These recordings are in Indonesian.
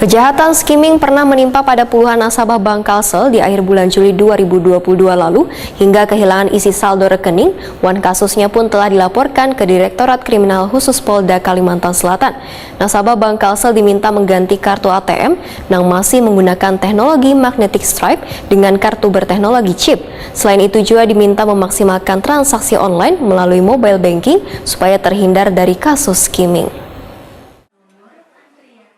Kejahatan skimming pernah menimpa pada puluhan nasabah Bank Kalsel di akhir bulan Juli 2022 lalu hingga kehilangan isi saldo rekening. Wan kasusnya pun telah dilaporkan ke Direktorat Kriminal Khusus Polda Kalimantan Selatan. Nasabah Bank Kalsel diminta mengganti kartu ATM yang masih menggunakan teknologi magnetic stripe dengan kartu berteknologi chip. Selain itu juga diminta memaksimalkan transaksi online melalui mobile banking supaya terhindar dari kasus skimming.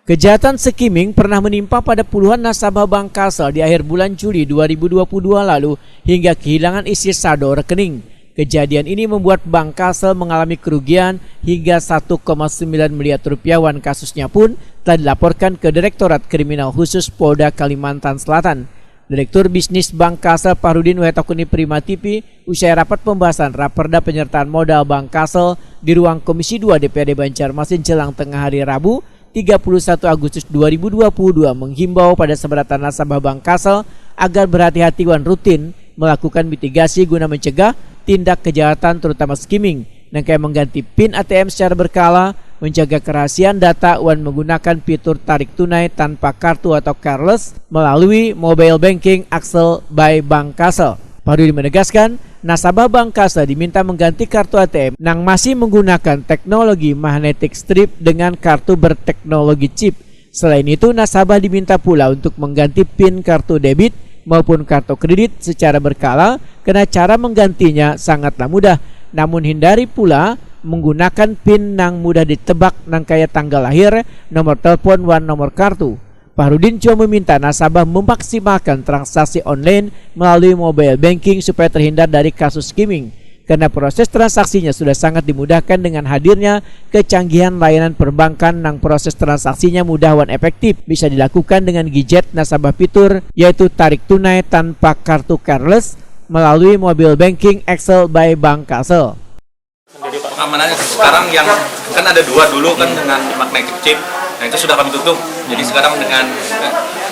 Kejahatan skimming pernah menimpa pada puluhan nasabah Bank Kalsel di akhir bulan Juli 2022 lalu hingga kehilangan isi saldo rekening. Kejadian ini membuat Bank Kalsel mengalami kerugian hingga 1,9 miliar rupiah. Wan kasusnya pun telah dilaporkan ke Direktorat Kriminal Khusus Polda Kalimantan Selatan. Direktur Bisnis Bank Kalsel Fahrudin Wetokuni Prima TV usai rapat pembahasan Raperda Penyertaan Modal Bank Kalsel di ruang Komisi 2 DPRD Banjarmasin jelang tengah hari Rabu 31 Agustus 2022 menghimbau pada seberatan nasabah Bank Kalsel agar berhati-hati dan rutin melakukan mitigasi guna mencegah tindak kejahatan terutama skimming, dan kayak mengganti PIN ATM secara berkala, menjaga kerahasiaan data dan menggunakan fitur tarik tunai tanpa kartu atau cashless melalui mobile banking Axel by Bank Kalsel. Fahrudin menegaskan, nasabah Bank Kalsel diminta mengganti kartu ATM yang masih menggunakan teknologi magnetic strip dengan kartu berteknologi chip. Selain itu, nasabah diminta pula untuk mengganti PIN kartu debit maupun kartu kredit secara berkala karena cara menggantinya sangatlah mudah. Namun hindari pula menggunakan PIN yang mudah ditebak nang kayak tanggal lahir, nomor telepon, dan nomor kartu. Fahrudin juga meminta nasabah memaksimalkan transaksi online melalui mobile banking supaya terhindar dari kasus skimming. Karena proses transaksinya sudah sangat dimudahkan dengan hadirnya kecanggihan layanan perbankan yang proses transaksinya mudah dan efektif. Bisa dilakukan dengan gadget nasabah fitur yaitu tarik tunai tanpa kartu cashless melalui mobile banking Axel by Bank Kalsel. Pengamanannya sekarang yang kan ada dua, dulu kan dengan magnetic chip, nah itu sudah kami tutup. Jadi sekarang dengan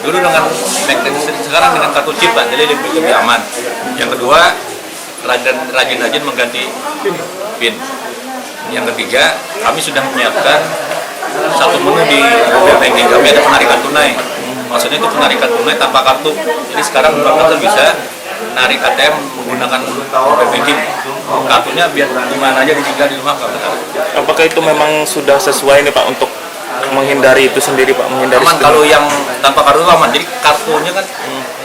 dulu dengan magnetic chip, sekarang dengan kartu chip kan, jadi lebih aman. Yang kedua, rajin-rajin mengganti PIN. Yang ketiga, kami sudah menyiapkan satu menu di mobile banking kami, ada penarikan tunai. Maksudnya itu penarikan tunai tanpa kartu. Jadi sekarang Bank Kalsel bisa narik ATM menggunakan mobile banking. Kartunya biar di mana aja, ditinggal di rumah. Apakah itu memang sudah sesuai nih Pak untuk menghindari itu sendiri Pak? Menghindari aman, kalau yang tanpa kartu aman. Jadi kartunya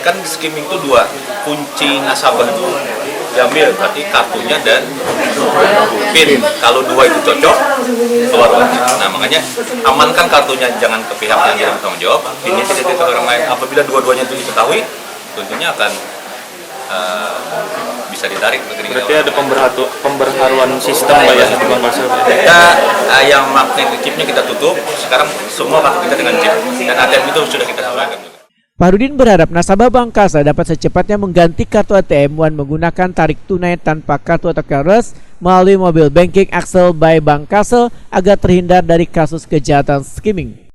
kan skimming itu dua, kunci nasabah itu diambil, berarti kartunya dan PIN. Kalau dua itu cocok, keluar kunci. Nah makanya amankan kartunya, jangan ke pihak yang tidak bertanggung jawab, PIN-nya tidak ke orang lain. Apabila dua-duanya itu diketahui, tentunya akan bisa ditarik. Berarti ada pemberharuan sistem Pak ya di Bank Kalsel? Kita yang magnetic chipnya kita tutup, sekarang semua kartu kita dengan chip, dan ATM itu sudah kita sediakan. Fahrudin berharap nasabah Bank Kalsel dapat secepatnya mengganti kartu ATM dan menggunakan tarik tunai tanpa kartu atau cashless melalui mobile banking Axel by Bank Kalsel agar terhindar dari kasus kejahatan skimming.